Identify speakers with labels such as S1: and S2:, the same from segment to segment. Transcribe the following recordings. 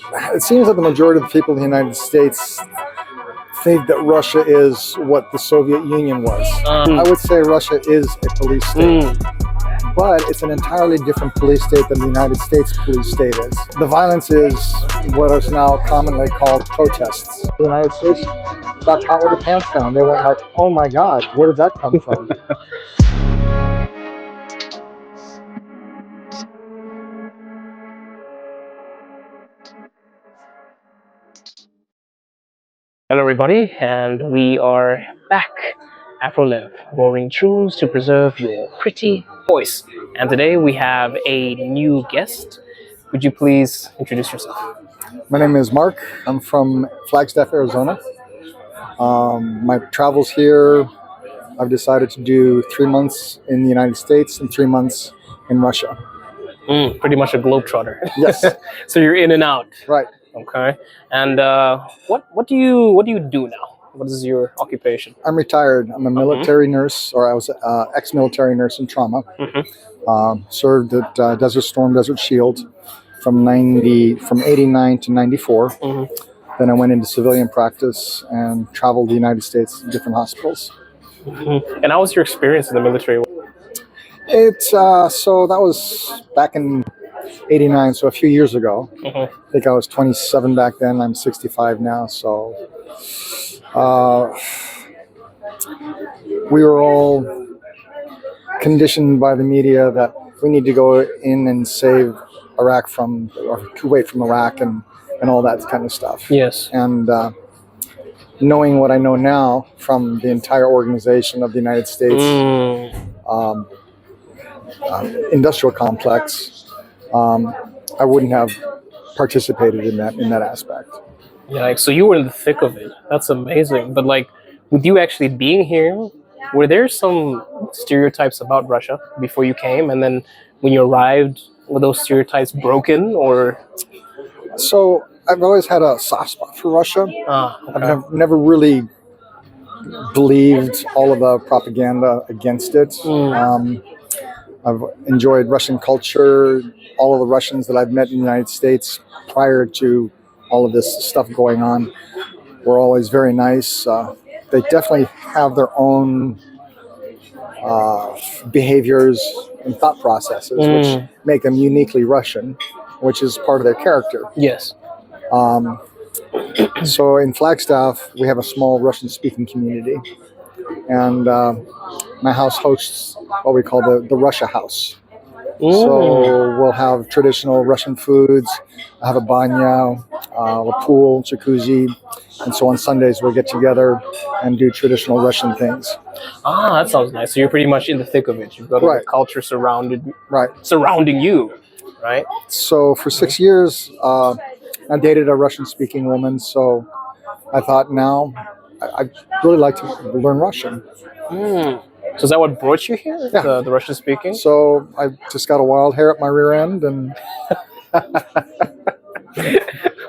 S1: It seems that the majority of the people in the United States think that Russia is what the Soviet Union was. I would say Russia is a police state, but it's an entirely different police state than the United States police state is. The violence is what is now commonly called protests. The United States got caught with their pants down. They went like, oh my God, where did that come from?
S2: Hello, everybody, and we are back after Live, roaring truths to preserve your pretty voice. And today we have a new guest. Would you please introduce yourself?
S1: My name is Mark. I'm from Flagstaff, Arizona. My travels here, I've decided to do 3 months in the United States and 3 months in Russia.
S2: Pretty much a globetrotter.
S1: Yes.
S2: So you're in and out.
S1: Right.
S2: Okay. And what do you do now? What is your occupation?
S1: I'm retired. I'm a military nurse, or I was an ex-military nurse in trauma. Served at Desert Storm, Desert Shield from 89 to 94. Then I went into civilian practice and traveled the United States, different hospitals.
S2: And how was your experience in the military?
S1: It's so that was back in 89, so a few years ago. I think I was 27 back then. I'm 65 now, so we were all conditioned by the media that we need to go in and save Iraq from, or Kuwait from Iraq and all that kind of stuff.
S2: Yes.
S1: And knowing what I know now from the entire organization of the United States industrial complex, I wouldn't have participated in that aspect.
S2: Yeah, like, so you were in the thick of it. That's amazing. But like, with you actually being here, were there some stereotypes about Russia before you came, and then when you arrived, were those stereotypes broken, or?
S1: So I've always had a soft spot for Russia.
S2: Okay.
S1: I've never really believed all of the propaganda against it. I've enjoyed Russian culture. All of the Russians that I've met in the United States prior to all of this stuff going on were always very nice. They definitely have their own behaviors and thought processes, which make them uniquely Russian, which is part of their character.
S2: Yes.
S1: So in Flagstaff, we have a small Russian-speaking community, and my house hosts what we call the Russia House. So we'll have traditional Russian foods. I have a banya, a pool, jacuzzi, and so on Sundays we'll get together and do traditional Russian things.
S2: That sounds nice. So you're pretty much in the thick of it. You've got like a culture surrounding you, right?
S1: So for 6 years, I dated a Russian-speaking woman. So I thought, now I'd really like to learn Russian.
S2: So is that what brought you here?
S1: Yeah.
S2: The Russian speaking?
S1: So I just got a wild hair up my rear end, and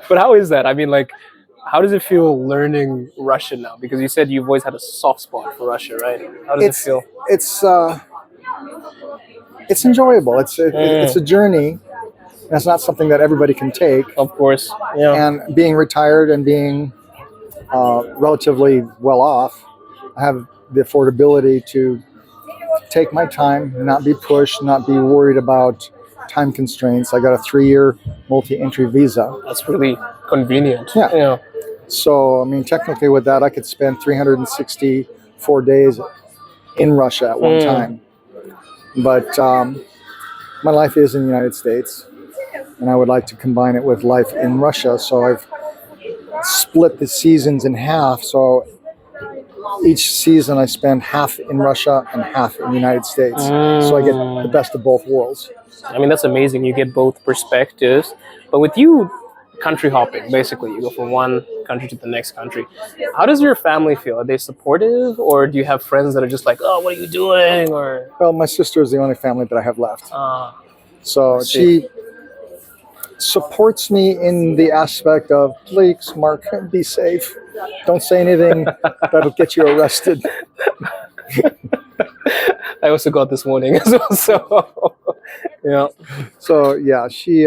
S2: But how is that? I mean, like, how does it feel learning Russian now? Because you said you've always had a soft spot for Russia, right? How does it feel?
S1: It's enjoyable. It's a journey. And it's not something that everybody can take.
S2: Of course. Yeah.
S1: And being retired and being relatively well off, I have the affordability to take my time, not be pushed, not be worried about time constraints. I got a 3-year multi-entry visa.
S2: That's really convenient.
S1: Yeah. So, I mean, technically with that, I could spend 364 days in Russia at one time. But my life is in the United States, and I would like to combine it with life in Russia. So I've split the seasons in half. So each season I spend half in Russia and half in the United States. So I get the best of both worlds.
S2: I mean, that's amazing. You get both perspectives. But with you country hopping, basically, you go from one country to the next country. How does your family feel? Are they supportive, or do you have friends that are just like, oh, what are you doing? Or
S1: well, my sister is the only family that I have left. So she supports me in the aspect of, please, Mark, be safe. Don't say anything that'll get you arrested.
S2: I also got this warning as well. So, yeah.
S1: So, yeah, she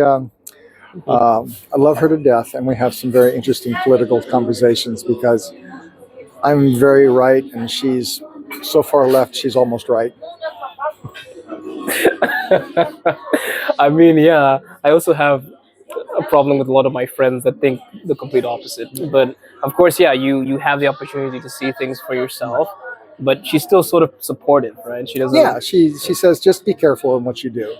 S1: I love her to death, and we have some very interesting political conversations because I'm very right, and she's so far left, she's almost right.
S2: I mean, yeah, I also have a problem with a lot of my friends that think the complete opposite. But of course, yeah, you have the opportunity to see things for yourself. But she's still sort of supportive, right? She doesn't.
S1: Yeah, she says just be careful in what you do.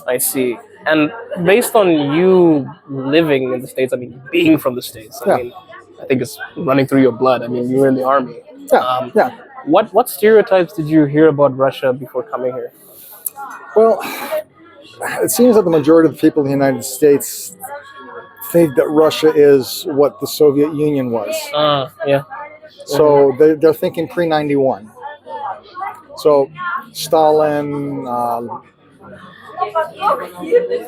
S2: I see. And based on you living in the States, I mean, being from the States, I
S1: Yeah.
S2: mean, I think it's running through your blood. I mean, you were in the army.
S1: Yeah, yeah.
S2: What stereotypes did you hear about Russia before coming here?
S1: Well, it seems that the majority of the people in the United States think that Russia is what the Soviet Union was.
S2: Yeah.
S1: So they're thinking pre-91. So Stalin,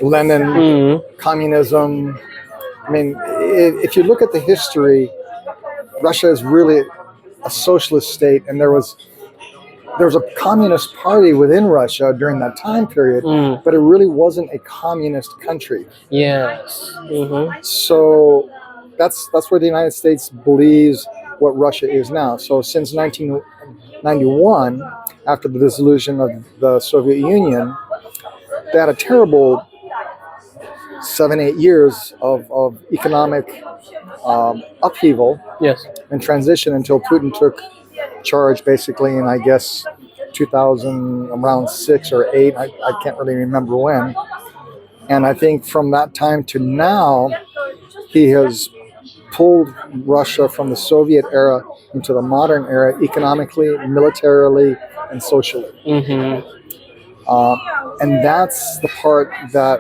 S1: Lenin, communism. I mean, if you look at the history, Russia is really a socialist state, and there was a communist party within Russia during that time period, but it really wasn't a communist country.
S2: Yes.
S1: So that's where the United States believes what Russia is now. So since 1991, after the dissolution of the Soviet Union, they had a terrible 7-8 years of economic upheaval
S2: Yes.
S1: and transition until Putin took charge basically in, I guess, 2000, around 6 or 8. I can't really remember when. And I think from that time to now, he has pulled Russia from the Soviet era into the modern era, economically, militarily, and socially. And that's the part that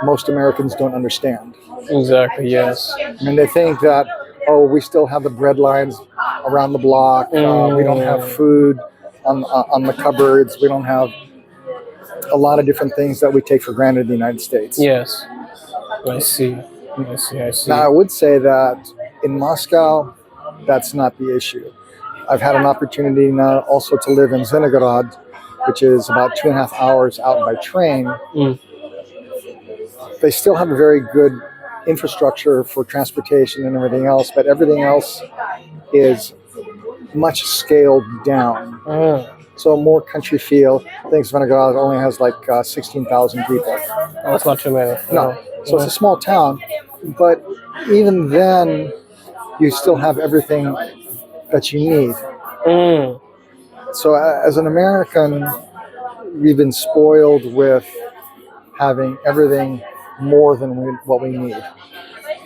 S1: most Americans don't understand.
S2: Exactly. Yes.
S1: I mean, they think that, oh, we still have the bread lines around the block. We don't have food on the cupboards. We don't have a lot of different things that we take for granted in the United States.
S2: Yes. I see. I see.
S1: Now, I would say that in Moscow, that's not the issue. I've had an opportunity now also to live in Zelenograd, which is about 2.5 hours out by train. They still have a very good infrastructure for transportation and everything else, but everything else is much scaled down. So more country feel. I think Zelenograd only has like 16,000 people.
S2: Oh, that's not too many.
S1: No. So it's a small town, but even then, you still have everything that you need. So as an American, we've been spoiled with having everything more than what we need.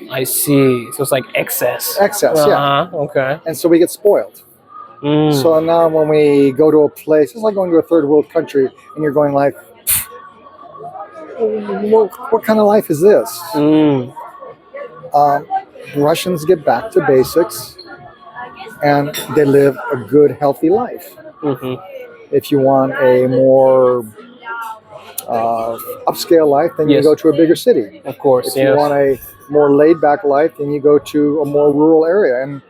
S2: I see. So it's like excess.
S1: Excess, yeah.
S2: Okay.
S1: And so we get spoiled. So now when we go to a place, it's like going to a third world country, and you're going like, what kind of life is this? Russians get back to basics, and they live a good, healthy life. If you want a more upscale life, then you go to a bigger city.
S2: Of course.
S1: If you want a more laid-back life, then you go to a more rural area. And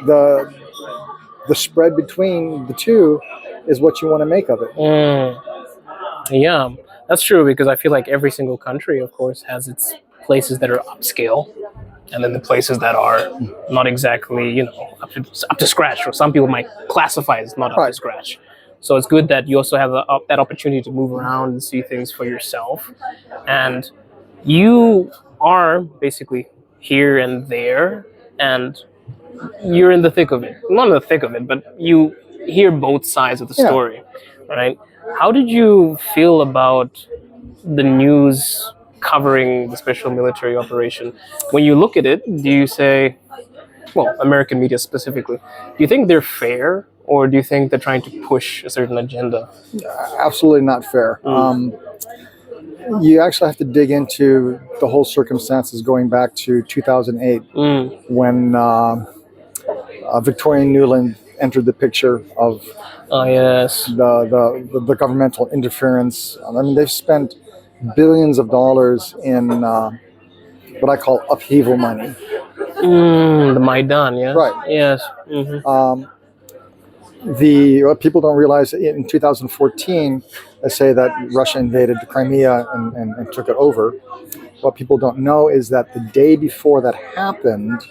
S1: the spread between the two is what you want to make of it.
S2: Yeah, that's true, because I feel like every single country, of course, has its places that are upscale, and then the places that are not exactly, up to scratch, or some people might classify as not up to scratch. So it's good that you also have that opportunity to move around and see things for yourself. And you are basically here and there, and you're in the thick of it. Not in the thick of it, but you hear both sides of the story, right? How did you feel about the news covering the special military operation? When you look at it, do you say, well, American media specifically, do you think they're fair, or do you think they're trying to push a certain agenda?
S1: Absolutely not fair. You actually have to dig into the whole circumstances going back to 2008 when Victoria Nuland entered the picture of the governmental interference. I mean, they've spent billions of dollars in what I call upheaval money.
S2: The Maidan, yeah?
S1: Right.
S2: Yes.
S1: what people don't realize in 2014, they say that Russia invaded Crimea and took it over. What people don't know is that the day before that happened,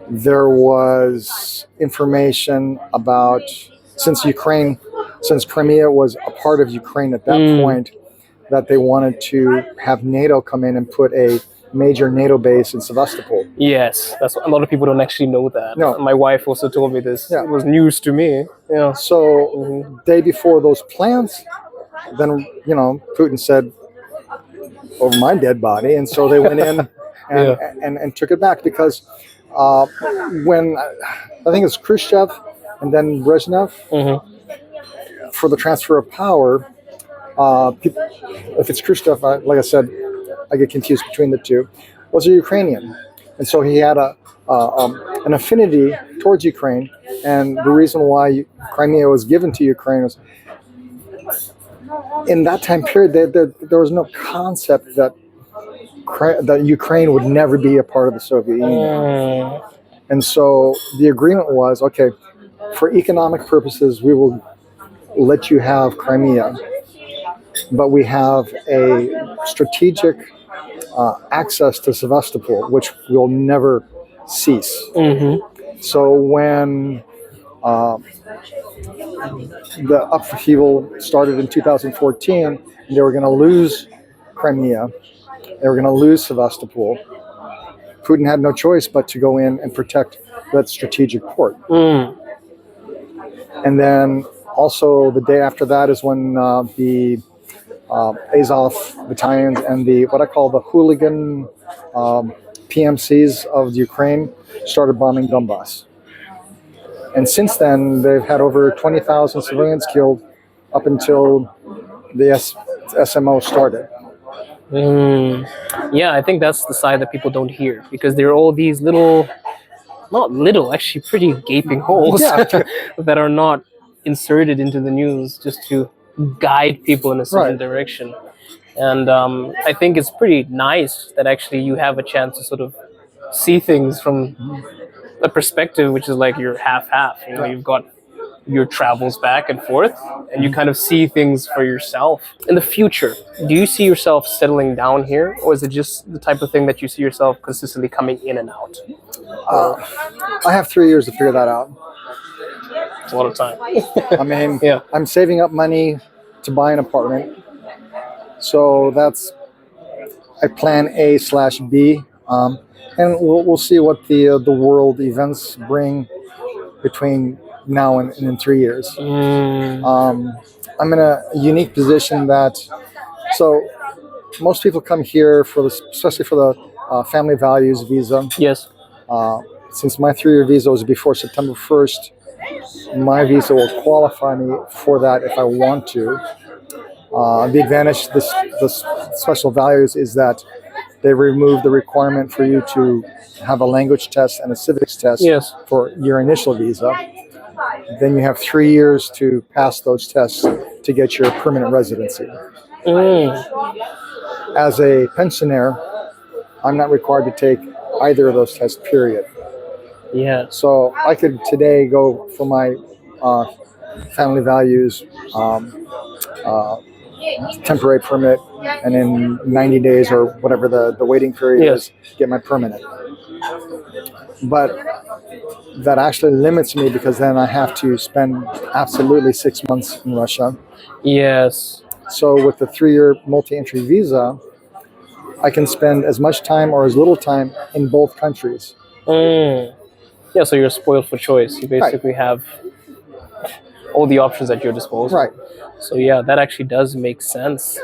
S1: there was information about since Crimea was a part of Ukraine at that point, that they wanted to have NATO come in and put a major NATO base in Sevastopol.
S2: Yes, that's a lot of people don't actually know that.
S1: No.
S2: My wife also told me this.
S1: Yeah.
S2: It was news to me. Yeah.
S1: So day before those plans, then Putin said, over my dead body, and so they went in and took it back because when I think it's Khrushchev and then Brezhnev for the transfer of power. If it's Khrushchev, like I said, I get confused between the two. Was a Ukrainian, and so he had an affinity towards Ukraine. And the reason why Crimea was given to Ukraine was in that time period there was no concept that Ukraine would never be a part of the Soviet Union. And so the agreement was, okay, for economic purposes, we will let you have Crimea, but we have a strategic access to Sevastopol, which will never cease. So when the upheaval started in 2014, and they were going to lose Crimea, they were going to lose Sevastopol, Putin had no choice but to go in and protect that strategic port. And then also the day after that is when the Azov battalions and the what I call the hooligan PMCs of Ukraine started bombing Donbass. And since then, they've had over 20,000 civilians killed up until the SMO started.
S2: Yeah, I think that's the side that people don't hear because there are all these little, not little, actually pretty gaping holes that are not inserted into the news just to guide people in a certain direction. And I think it's pretty nice that actually you have a chance to sort of see things from a perspective which is like you're half-half. You've got your travels back and forth and you kind of see things for yourself. In the future, do you see yourself settling down here, or is it just the type of thing that you see yourself consistently coming in and out?
S1: I have 3 years to figure that out.
S2: It's a lot of time.
S1: I mean, I'm saving up money to buy an apartment. So that's plan A/B. And we'll see what the world events bring between now and in 3 years. I'm in a unique position that, so most people come here especially for the family values visa.
S2: Yes.
S1: Since my 3-year visa was before September 1st, my visa will qualify me for that if I want to. The advantage, the special values is that they remove the requirement for you to have a language test and a civics test for your initial visa. Then you have 3 years to pass those tests to get your permanent residency. As a pensioner, I'm not required to take either of those tests, period.
S2: Yeah.
S1: So I could today go for my family values temporary permit, and in 90 days or whatever the waiting period is, get my permanent. But that actually limits me because then I have to spend absolutely 6 months in Russia.
S2: Yes.
S1: So with the 3-year multi-entry visa, I can spend as much time or as little time in both countries.
S2: Yeah, so you're spoiled for choice. You basically have all the options at your disposal.
S1: Right.
S2: So yeah, that actually does make sense.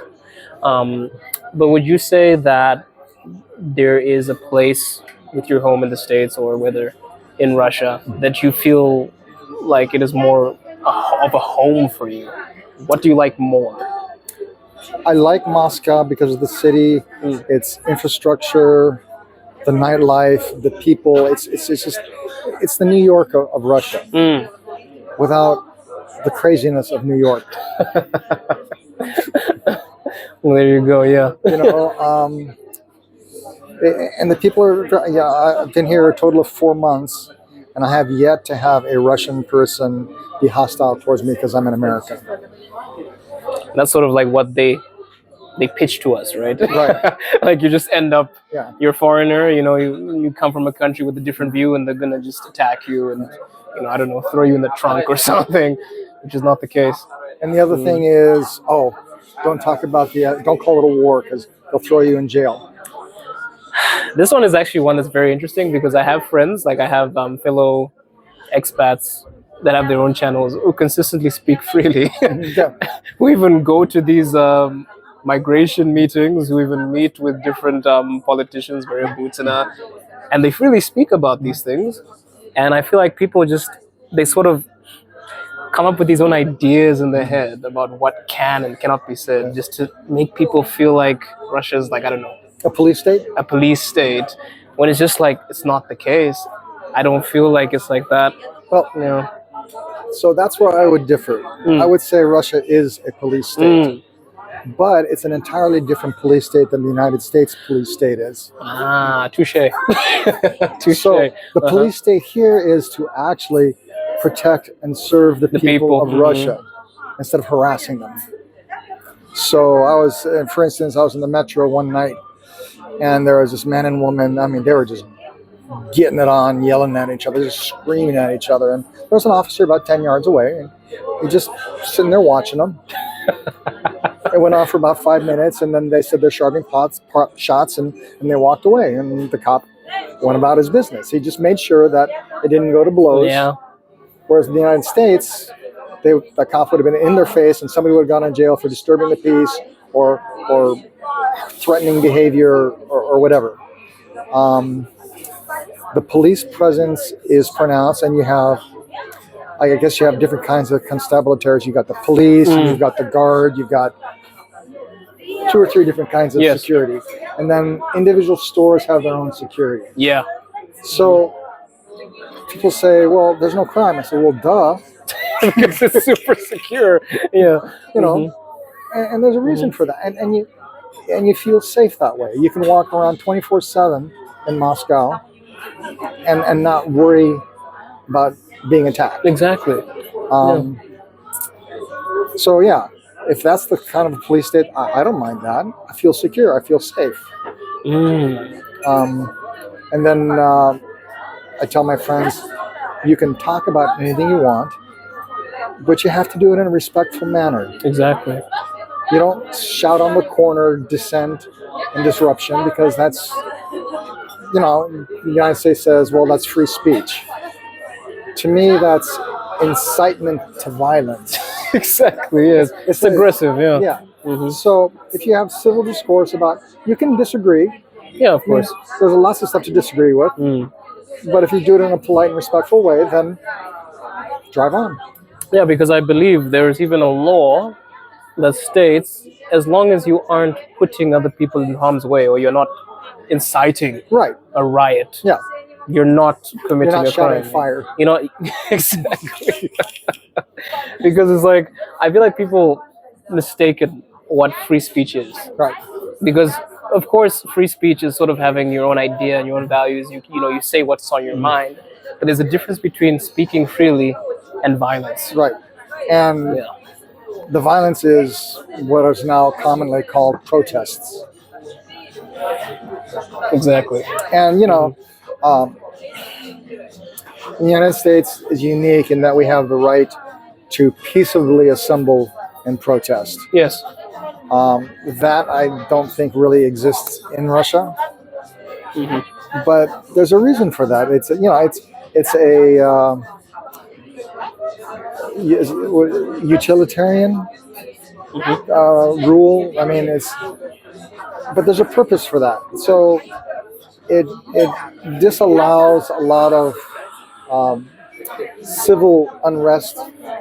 S2: But would you say that there is a place with your home in the States or whether in Russia that you feel like it is more of a home for you? What do you like more?
S1: I like Moscow because of the city, its infrastructure, the nightlife, the people. It's the New York of Russia without the craziness of New York.
S2: Well, there you go. Yeah.
S1: And the people are. Yeah, I've been here a total of 4 months, and I have yet to have a Russian person be hostile towards me because I'm an American.
S2: That's sort of like what they pitch to us, right?
S1: Right.
S2: Like you just end up,
S1: Yeah.
S2: you're a foreigner, you know, you come from a country with a different view, and they're gonna just attack you and, you know, I don't know, throw you in the trunk or something, which is not the case.
S1: And the other thing is, don't talk about don't call it a war because they'll throw you in jail.
S2: This one is actually one that's very interesting because I have friends, like I have fellow expats that have their own channels who consistently speak freely.
S1: Yeah.
S2: We even go to these migration meetings. We even meet with different politicians wearing boots and they freely speak about these things. And I feel like people they sort of come up with these own ideas in their head about what can and cannot be said, just to make people feel like Russia's like, I don't know,
S1: A police state?
S2: a police state, when it's just like, it's not the case. I don't feel like it's like that.
S1: Well,
S2: You know.
S1: so that's where I would differ. I would say Russia is a police state, but it's an entirely different police state than the United States police state is.
S2: Ah, touche. Touche.
S1: So the police state here is to actually protect and serve the people of Russia instead of harassing them. So for instance, I was in the metro one night, and there was this man and woman. I mean, they were just getting it on, yelling at each other, just screaming at each other. And there was an officer about 10 yards away, and he just sitting there watching them. It went on for about 5 minutes, and then they said they're sharpening shots, and they walked away, and the cop went about his business. He just made sure that it didn't go to blows.
S2: Yeah.
S1: Whereas in the United States, the cop would have been in their face, and somebody would have gone in jail for disturbing the peace or threatening behavior or whatever. The police presence is pronounced, and you have, I guess, you have different kinds of constabularies. You've got the police, and you've got the guard, you've got 2 or 3 different kinds of security. And then individual stores have their own security.
S2: Yeah.
S1: So people say, well, there's no crime. I say, well, duh.
S2: Because it's super secure. Yeah.
S1: You know, and there's a reason for that. And you feel safe that way. You can walk around 24/7 in Moscow and not worry about being attacked.
S2: Exactly.
S1: So yeah, if that's the kind of police state, I don't mind that. I feel secure. I feel safe. And then I tell my friends, you can talk about anything you want, but you have to do it in a respectful manner.
S2: Exactly.
S1: You don't shout on the corner dissent and disruption, because that's, you know, the United States says, well, that's free speech. To me, that's incitement to violence.
S2: Exactly. Yes. It's aggressive. Yeah.
S1: Yeah. So if you have civil discourse you can disagree.
S2: Yeah, of course.
S1: There's lots of stuff to disagree with. But if you do it in a polite and respectful way, then drive on.
S2: Yeah, because I believe there's even a law that states, as long as you aren't putting other people in harm's way, or you're not inciting a riot, you're not committing
S1: You're not
S2: a crime.
S1: shouting fire.
S2: You know, exactly. Because it's like, I feel like people mistaken what free speech is.
S1: Right.
S2: Because of course, free speech is sort of having your own idea and your own values. You say what's on your mind, but there's a difference between speaking freely and violence.
S1: Right. And the violence is what is now commonly called protests.
S2: Exactly.
S1: And, you know, the United States is unique in that we have the right to peaceably assemble and protest.
S2: Yes.
S1: That I don't think really exists in Russia. But there's a reason for that. It's a utilitarian rule. I mean, but there's a purpose for that. So it disallows a lot of civil unrest.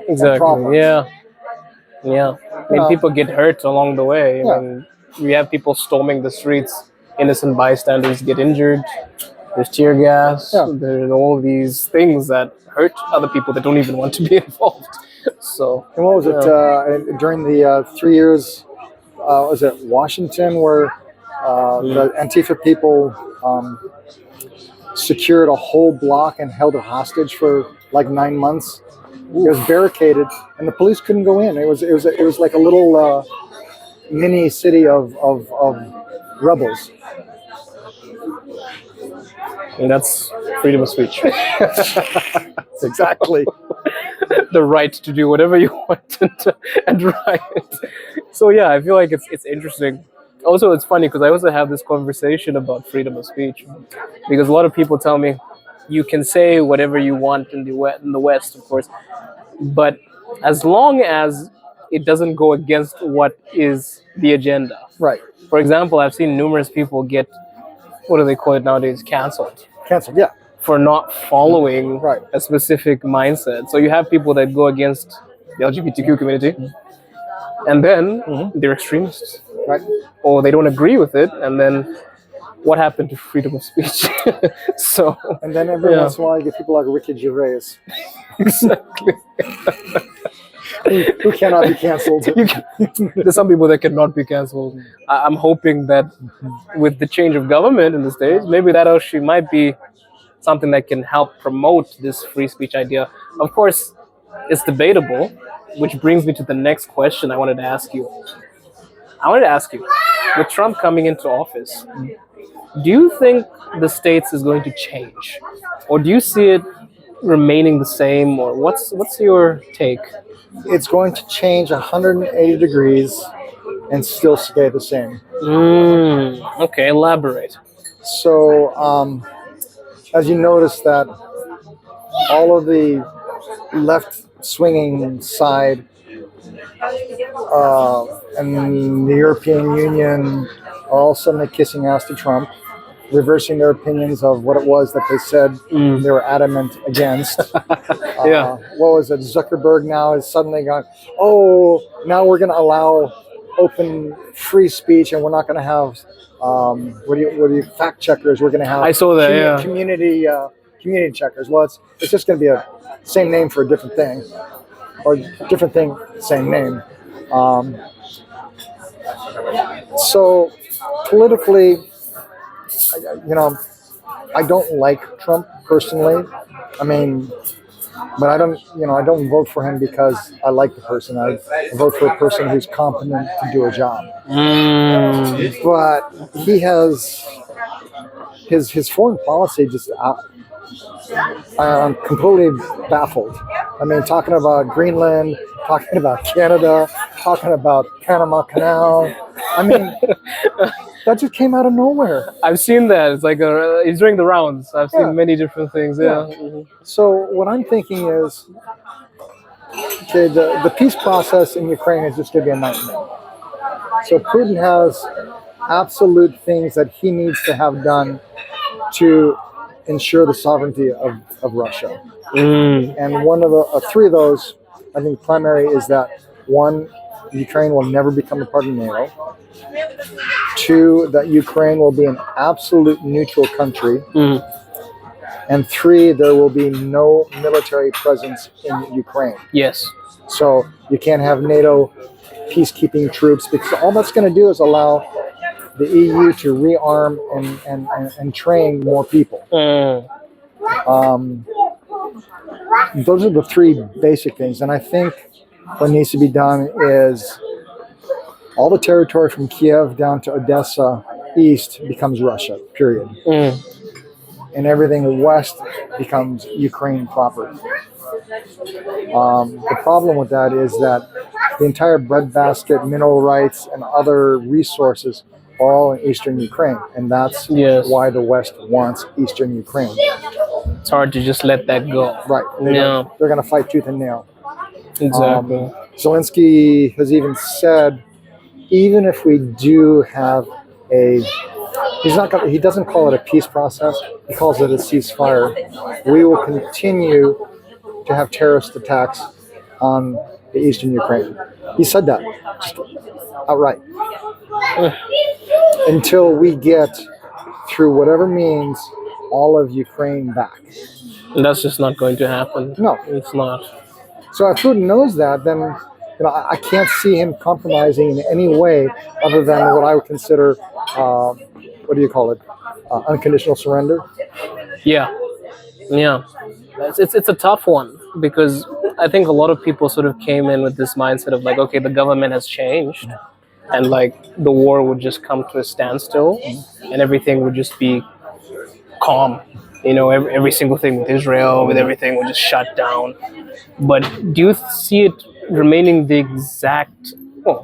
S2: Exactly.
S1: Problems.
S2: Yeah. I mean, people get hurt along the way. I mean, we have people storming the streets. Innocent bystanders get injured. There's tear gas. There's all these things that hurt other people that don't even want to be involved. So.
S1: And what was it during the 3 years? Was it Washington where the Antifa people secured a whole block and held it hostage for like 9 months. It was barricaded, and the police couldn't go in. It was like a little mini city of rebels.
S2: And that's freedom of speech.
S1: Exactly.
S2: The right to do whatever you want and right. So yeah, I feel like it's interesting. Also, it's funny because I also have this conversation about freedom of speech because a lot of people tell me you can say whatever you want in the West, of course, but as long as it doesn't go against what is the agenda.
S1: Right.
S2: For example, I've seen numerous people get, what do they call it nowadays, canceled
S1: Canceled. Yeah.
S2: for not following
S1: Right.
S2: a specific mindset. So you have people that go against the LGBTQ community, and then they're extremists,
S1: Right.
S2: or they don't agree with it, and then what happened to freedom of speech? So
S1: And then every once in a while, you get people like Ricky Gervais,
S2: exactly,
S1: who cannot be canceled.
S2: there's some people that cannot be canceled. I'm hoping that with the change of government in the States, maybe that actually might be something that can help promote this free speech idea. Of course, it's debatable, which brings me to the next question I wanted to ask you. With Trump coming into office, do you think the States is going to change? Or do you see it remaining the same? Or what's your take?
S1: It's going to change 180 degrees and still stay the same.
S2: Okay, elaborate.
S1: So, as you notice that all of the left swinging side and the European Union are all suddenly kissing ass to Trump, reversing their opinions of what it was that they said they were adamant against.
S2: Yeah.
S1: What was it? Zuckerberg now is suddenly gone, oh, now we're going to allow open free speech and we're not going to have what do you fact checkers? We're going to have
S2: I saw that, yeah.
S1: community checkers. Well, it's just going to be a same name for a different thing, or different thing, same name. So politically, I don't like Trump personally. I mean, but I don't vote for him because I like the person. I vote for a person who's competent to do a job. But he has his foreign policy just. I'm completely baffled. I mean, talking about Greenland, talking about Canada, talking about Panama Canal. I mean, that just came out of nowhere.
S2: I've seen that. It's like it's during the rounds. I've seen many different things. Yeah.
S1: So what I'm thinking is, okay, the peace process in Ukraine is just going to be a nightmare. So Putin has absolute things that he needs to have done to ensure the sovereignty of Russia. And one of the three of those, I think primary is that one, Ukraine will never become a part of NATO. Two, that Ukraine will be an absolute neutral country. And three, there will be no military presence in Ukraine.
S2: Yes.
S1: So you can't have NATO peacekeeping troops, because all that's going to do is allow the EU to rearm and train more people. Those are the three basic things. And I think what needs to be done is all the territory from Kiev down to Odessa east becomes Russia, period. And everything west becomes Ukraine proper. The problem with that is that the entire breadbasket, mineral rights, and other resources are all in eastern Ukraine, and that's why the West wants eastern Ukraine.
S2: It's hard to just let that go.
S1: Right. They're going to fight tooth and nail.
S2: Exactly.
S1: Zelensky has even said, even if we do have he doesn't call it a peace process, he calls it a ceasefire, we will continue to have terrorist attacks on the eastern Ukraine. He said that just outright. Until we get, through whatever means, all of Ukraine back.
S2: And that's just not going to happen.
S1: No.
S2: It's not.
S1: So if Putin knows that, then I can't see him compromising in any way other than what I would consider, unconditional surrender.
S2: Yeah, yeah. It's a tough one because I think a lot of people sort of came in with this mindset of like, okay, the government has changed, and like the war would just come to a standstill, and everything would just be calm. You know, every single thing with Israel, with everything would just shut down. But do you see it remaining the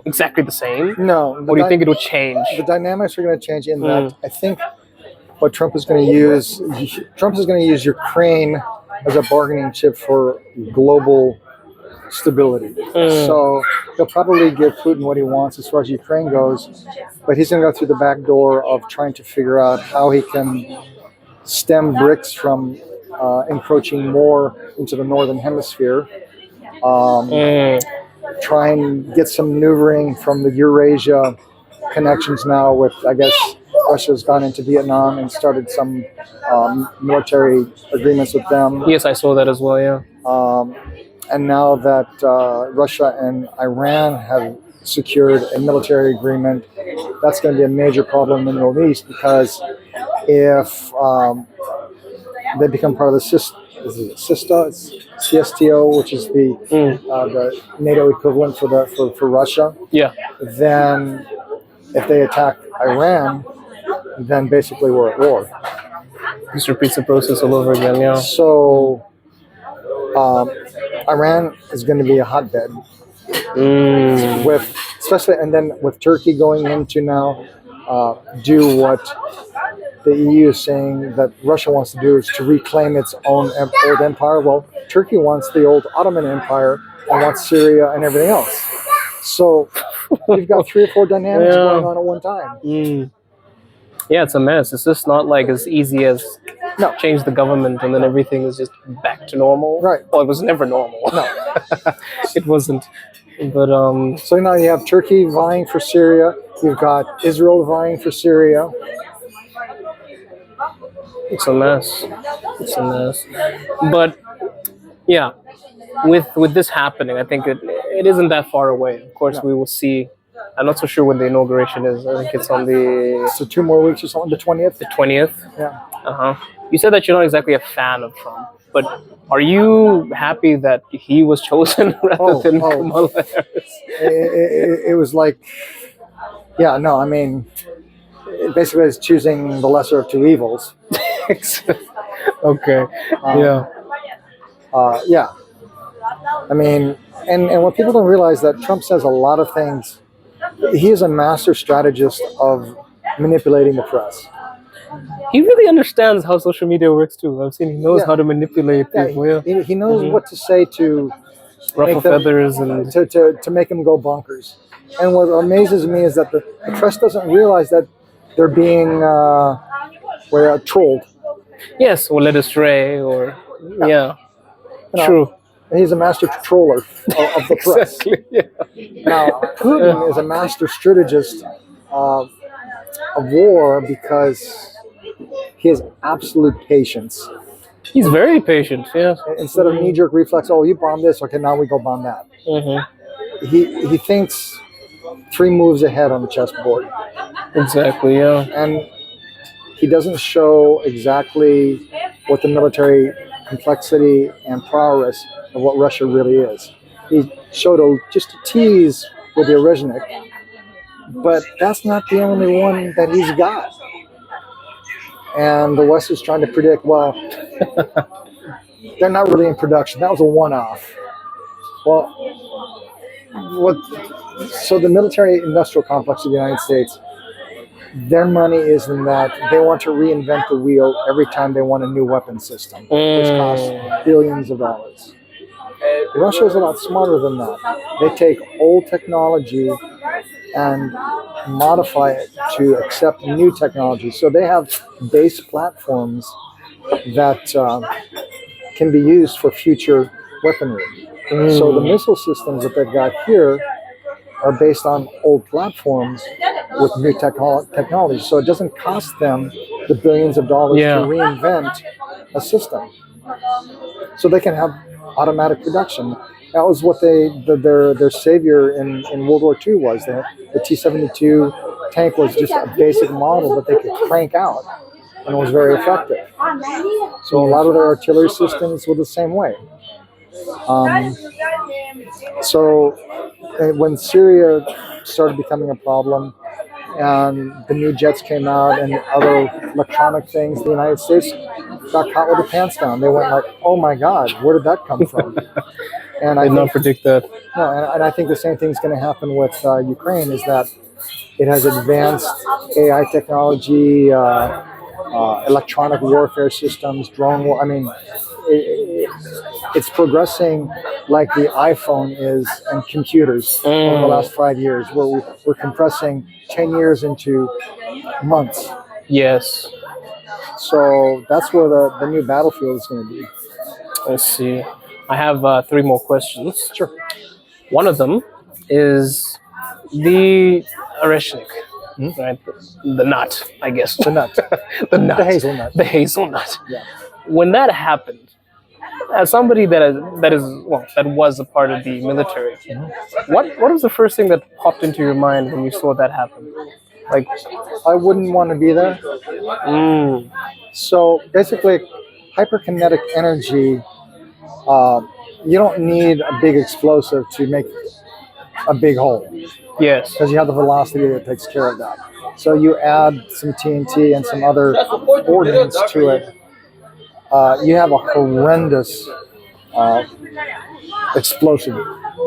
S2: exactly the same?
S1: No,
S2: Or do you think it will change?
S1: the dynamics are going to change in that I think what Trump is going to use Ukraine as a bargaining chip for global stability. So he'll probably give Putin what he wants as far as Ukraine goes, but he's going to go through the back door of trying to figure out how he can stem BRICS from encroaching more into the northern hemisphere. Try and get some maneuvering from the Eurasia connections now with, I guess, Russia's gone into Vietnam and started some military agreements with them.
S2: Yes, I saw that as well, yeah.
S1: And now that Russia and Iran have secured a military agreement, that's going to be a major problem in the Middle East, because if they become part of the CSTO, which is the NATO equivalent for Russia,
S2: Yeah.
S1: then if they attack Iran, then basically we're at war.
S2: Just repeats the process all over again, yeah.
S1: So Iran is going to be a hotbed with, especially, and then with Turkey going into now do what the EU is saying that Russia wants to do, is to reclaim its own old empire. Well, Turkey wants the old Ottoman Empire and wants Syria and everything else. So you've got 3 or 4 dynamics going on at one time.
S2: Yeah, it's a mess. It's just not like as easy as change the government and then everything is just back to normal.
S1: Right.
S2: Well, it was never normal.
S1: No.
S2: It wasn't. But
S1: so now you have Turkey vying for Syria. You've got Israel vying for Syria.
S2: it's a mess. It's a mess. But yeah, with this happening, I think it isn't that far away. Of course, we will see. I'm not so sure when the inauguration is. I think it's on
S1: So 2 more weeks or something, the 20th?
S2: the 20th.
S1: Yeah.
S2: You said that you're not exactly a fan of Trump, but are you happy that he was chosen rather than Kamala Harris?
S1: It was like, yeah, no, I mean, it basically is choosing the lesser of 2 evils.
S2: Okay.
S1: Yeah. I mean, and what people don't realize, that Trump says a lot of things. He is a master strategist of manipulating the press.
S2: He really understands how social media works too. I've seen he knows how to manipulate people.
S1: He knows what to say to
S2: ruffle feathers and
S1: to make them go bonkers. And what amazes me is that the press doesn't realize that they're being trolled.
S2: Yes, or led astray, or true.
S1: He's a master troller of the press.
S2: Exactly, yeah.
S1: Now, Putin is a master strategist of war because he has absolute patience.
S2: He's very patient, yes.
S1: Instead of knee-jerk reflex, oh, you bomb this, okay, now we go bomb that. He thinks 3 moves ahead on the chessboard.
S2: Exactly, yeah.
S1: And he doesn't show exactly what the military complexity and prowess of what Russia really is. He showed just a tease with the Orezhnik, but that's not the only one that he's got. And the West is trying to predict, well, they're not really in production. That was a one-off. Well, so the military-industrial complex of the United States, their money is in that they want to reinvent the wheel every time they want a new weapon system, which costs billions of dollars. Russia is a lot smarter than that. They take old technology and modify it to accept new technology. So they have base platforms that can be used for future weaponry. So the missile systems that they've got here are based on old platforms with new technology. So it doesn't cost them the billions of dollars to reinvent a system. So they can have automatic production. That was what their savior in World War II was. The T-72 tank was just a basic model that they could crank out. and it was very effective. So a lot of their artillery systems were the same way. So when Syria started becoming a problem, and the new jets came out and other electronic things, the United States got caught with their pants down. They went like, "Oh my God, where did that come from?" And I
S2: did not predict that.
S1: No, and I think the same thing is going to happen with Ukraine. Is that it has advanced AI technology, electronic warfare systems, drone war. I mean, it's progressing like the iPhone is and computers over the last 5 years, where we're compressing 10 years into months.
S2: Yes.
S1: So that's where the new battlefield is going to be.
S2: Let's see. I have 3 more questions.
S1: Sure.
S2: One of them is the Oreshnik, right? The nut, I guess.
S1: The nut.
S2: The nut.
S1: The hazelnut.
S2: The hazelnut.
S1: Yeah.
S2: When that happened, as somebody that was a part of the military, what was the first thing that popped into your mind when you saw that happen? Like,
S1: I wouldn't want to be there. So basically, hyperkinetic energy, you don't need a big explosive to make a big hole.
S2: Yes.
S1: Because you have the velocity that takes care of that. So you add some TNT and some other ordnance to it. You have a horrendous explosive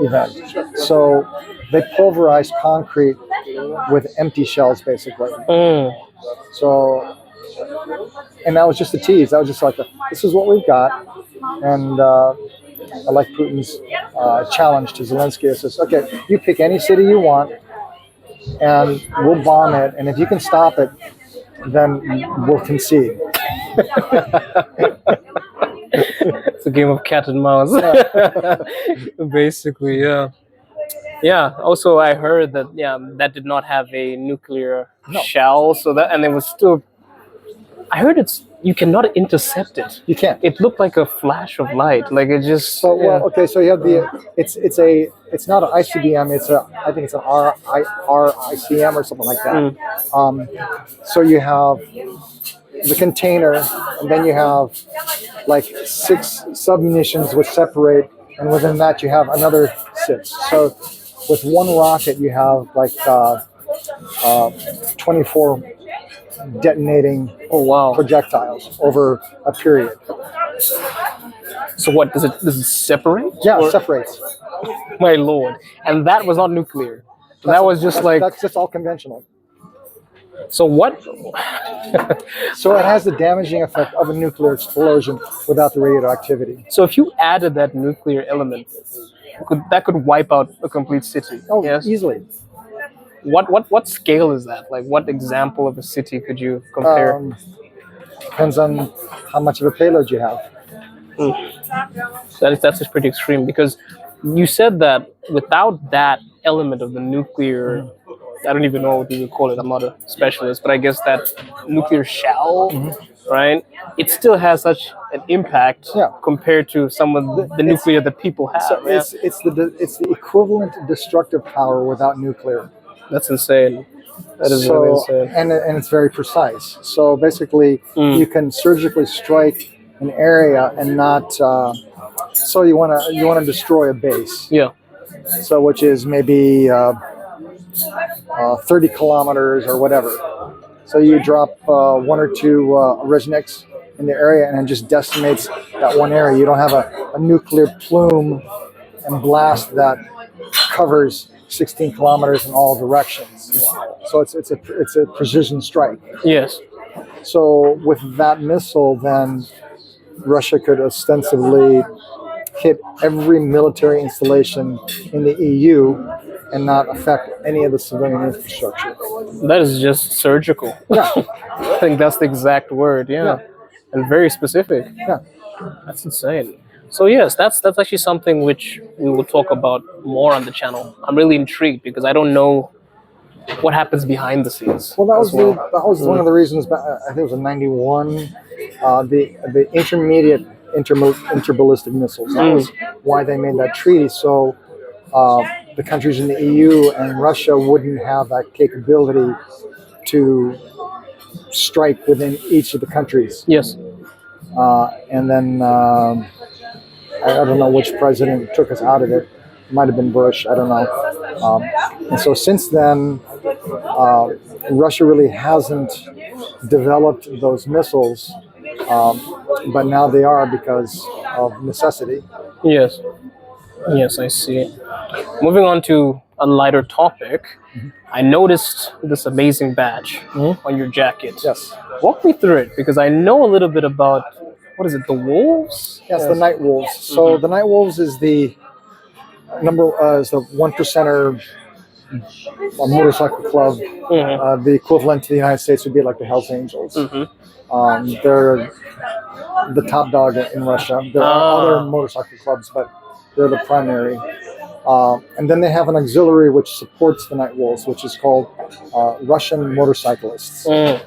S1: event. So they pulverized concrete with empty shells, basically. So, and that was just a tease. That was just like, this is what we've got. And I like Putin's challenge to Zelensky. It says, okay, you pick any city you want, and we'll bomb it. And if you can stop it, then we'll concede.
S2: It's a game of cat and mouse. Basically, yeah. Yeah. Also, I heard that that did not have a nuclear shell, so that, and it was still. I heard you cannot intercept it.
S1: You can't.
S2: It looked like a flash of light. Like it just.
S1: So well, okay. So you have it's not an ICBM. I think it's an RICM or something like that. So you have the container, and then you have like 6 submunitions which separate, and within that you have another 6. So with one rocket you have like 24 detonating projectiles over a period.
S2: So what does it separate?
S1: Yeah, it separates.
S2: My lord! And that was not nuclear. That was just
S1: that's just all conventional.
S2: So what?
S1: So it has the damaging effect of a nuclear explosion without the radioactivity.
S2: So if you added that nuclear element, that could wipe out a complete city.
S1: Oh,
S2: yes?
S1: Easily.
S2: What scale is that? Like, what example of a city could you compare?
S1: Depends on how much of a payload you have.
S2: That's just pretty extreme, because you said that without that element of the nuclear, I don't even know what you would call it. I'm not a specialist, but I guess that nuclear shell, right? It still has such an impact compared to some of the nuclear that people have.
S1: So it's the equivalent destructive power without nuclear.
S2: That's insane. That is really insane.
S1: And it's very precise. So basically, you can surgically strike an area and not. So you want to destroy a base.
S2: Yeah.
S1: So which is maybe 30 kilometers or whatever. So you drop 1 or 2 Oreshniks in the area, and it just decimates that one area. You don't have a nuclear plume and blast that covers 16 kilometers in all directions. So it's a precision strike.
S2: Yes.
S1: So with that missile, then Russia could ostensibly hit every military installation in the EU and not affect any of the civilian infrastructure.
S2: That is just surgical.
S1: Yeah.
S2: I think that's the exact word. Yeah. And very specific.
S1: Yeah.
S2: That's insane. So yes, that's actually something which we will talk about more on the channel. I'm really intrigued because I don't know what happens behind the scenes.
S1: Well, that was one of the reasons. I think it was in '91. The intermediate interballistic missiles. That was why they made that treaty. So the countries in the EU and Russia wouldn't have that capability to strike within each of the countries.
S2: Yes.
S1: And then I don't know which president took us out of it. It might have been Bush. I don't know. And so since then, Russia really hasn't developed those missiles, but now they are because of necessity.
S2: Yes. Yes, I see. Moving on to a lighter topic, I noticed this amazing badge on your jacket.
S1: Yes.
S2: Walk me through it because I know a little bit about what is it, the wolves?
S1: Yes, the Night Wolves. So the Night Wolves is the is the 1%er motorcycle club. The equivalent to the United States would be like the Hells Angels. They're the top dog in Russia. There are other motorcycle clubs, but they're the primary. And then they have an auxiliary which supports the Night Wolves, which is called Russian motorcyclists. And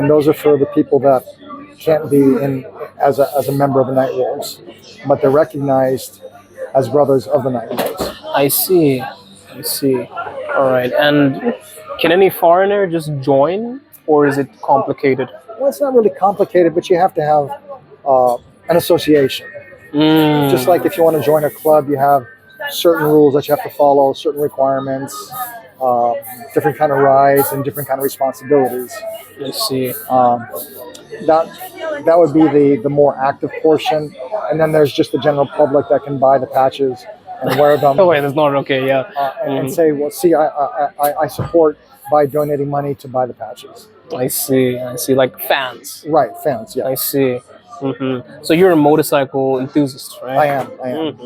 S1: those are for the people that can't be in as a member of the Night Wolves, but they're recognized as brothers of the Night Wolves.
S2: I see. I see. All right. And can any foreigner just join, or is it complicated?
S1: Well, it's not really complicated, but you have to have an association. Just like if you want to join a club, you have certain rules that you have to follow, certain requirements, different kind of rights and different kind of responsibilities.
S2: I see.
S1: That would be the more active portion, and then there's just the general public that can buy the patches and wear them.
S2: Oh wait, that's not okay. Yeah.
S1: And say, well, see, I support by donating money to buy the patches.
S2: I see. I see. Like fans.
S1: Right, fans. Yeah.
S2: I see. So you're a motorcycle enthusiast, right?
S1: I am.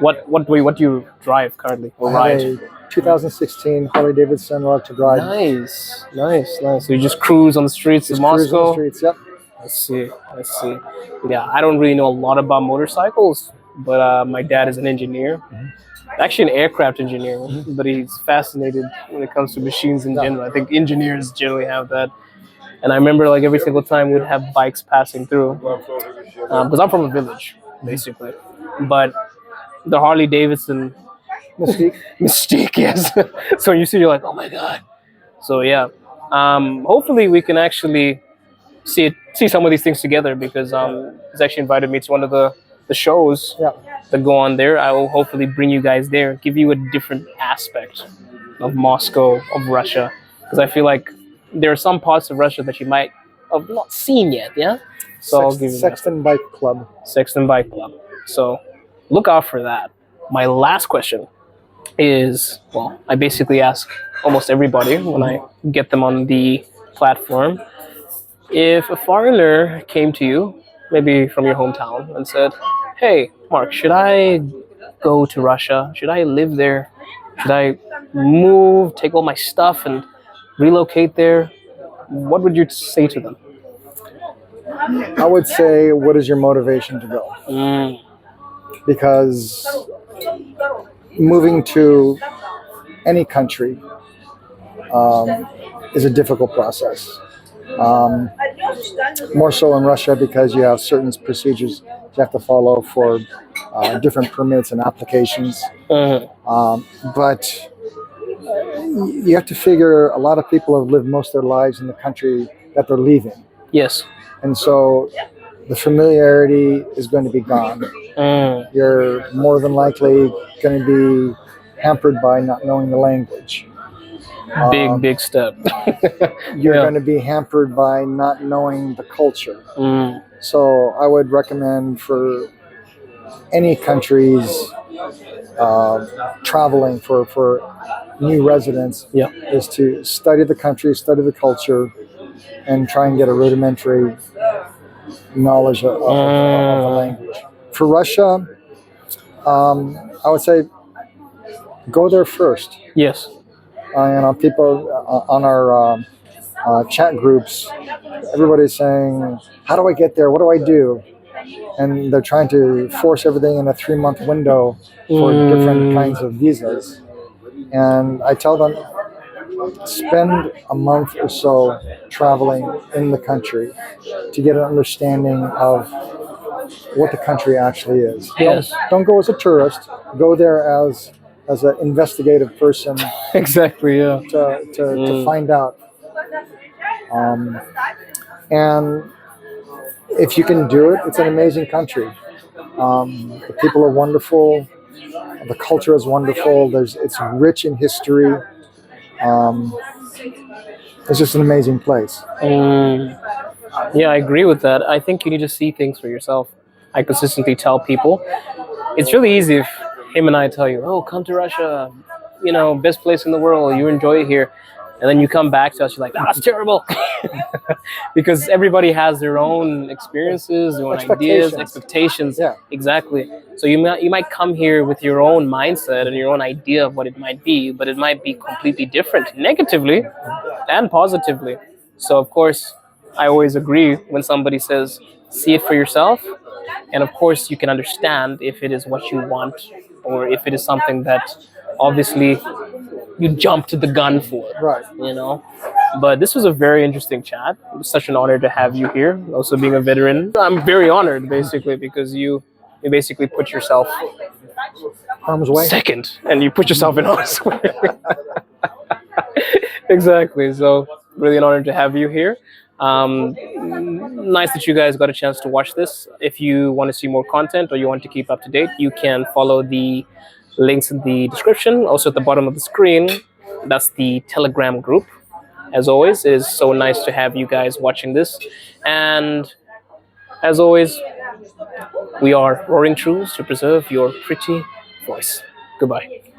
S2: What do you drive currently or
S1: I
S2: ride?
S1: have a 2016 Harley Davidson Road to Drive.
S2: Nice. So you just cruise on the streets of
S1: Cruise on the
S2: Moscow.
S1: streets. Yep.
S2: I see. Yeah, I don't really know a lot about motorcycles, but my dad is an engineer. Actually, an aircraft engineer, but he's fascinated when it comes to machines in general. I think engineers generally have that. And I remember like every single time we'd have bikes passing through, because I'm from a village, basically. But the Harley Davidson Mystique, yes. So when you see, you're like, oh my god. So yeah, hopefully we can actually see some of these things together because he's actually invited me to one of the shows that go on there. I will hopefully bring you guys there, give you a different aspect of Moscow, of Russia, because I feel like there are some parts of Russia that you might have not seen yet, yeah? So I'll give you
S1: Sexton Bike Club.
S2: Sexton Bike Club. So look out for that. My last question is, well, I basically ask almost everybody when I get them on the platform, if a foreigner came to you, maybe from your hometown, and said, hey, Mark, should I go to Russia? Should I live there? Should I move, take all my stuff and relocate there? What would you say to them?
S1: I would say, what is your motivation to go? Because moving to any country is a difficult process. More so in Russia because you have certain procedures you have to follow for different permits and applications. But you have to figure a lot of people have lived most of their lives in the country that they're leaving.
S2: Yes.
S1: And so the familiarity is going to be gone. You're more than likely going to be hampered by not knowing the language.
S2: Big step.
S1: You're going to be hampered by not knowing the culture. So I would recommend for any countries traveling for new residents is to study the country, study the culture, and try and get a rudimentary knowledge of the language. For Russia, I would say go there first.
S2: Yes.
S1: People on our chat groups, everybody's saying, how do I get there? What do I do? And they're trying to force everything in a 3-month window for different kinds of visas. And I tell them, spend a month or so traveling in the country to get an understanding of what the country actually is.
S2: Yes.
S1: Don't go as a tourist. Go there as an investigative person.
S2: Exactly. Yeah.
S1: To find out Um, and if you can do it, it's an amazing country. The people are wonderful. The culture is wonderful. It's rich in history. Um, it's just an amazing place.
S2: Yeah, I agree with that. I think you need to see things for yourself. I consistently tell people it's really easy if him and I tell you, "Oh, come to Russia, best place in the world. You enjoy it here," and then you come back to us, you're like, "Ah, it's terrible," because everybody has their own experiences, their own ideas, expectations.
S1: Yeah.
S2: Exactly. So you might come here with your own mindset and your own idea of what it might be, but it might be completely different, negatively and positively. So of course, I always agree when somebody says, "See it for yourself." And of course, you can understand if it is what you want or if it is something that obviously you jump to the gun for.
S1: Right.
S2: But this was a very interesting chat. It was such an honor to have you here. Also being a veteran, I'm very honored basically because you basically put yourself
S1: Harm's way.
S2: second and you put yourself in harm's way. Exactly. So really an honor to have you here. Nice that you guys got a chance to watch this. If you want to see more content or you want to keep up to date, you can follow the links in the description. Also at the bottom of the screen, that's the Telegram group. As always, it is so nice to have you guys watching this. And as always, we are roaring truths to preserve your pretty voice. Goodbye.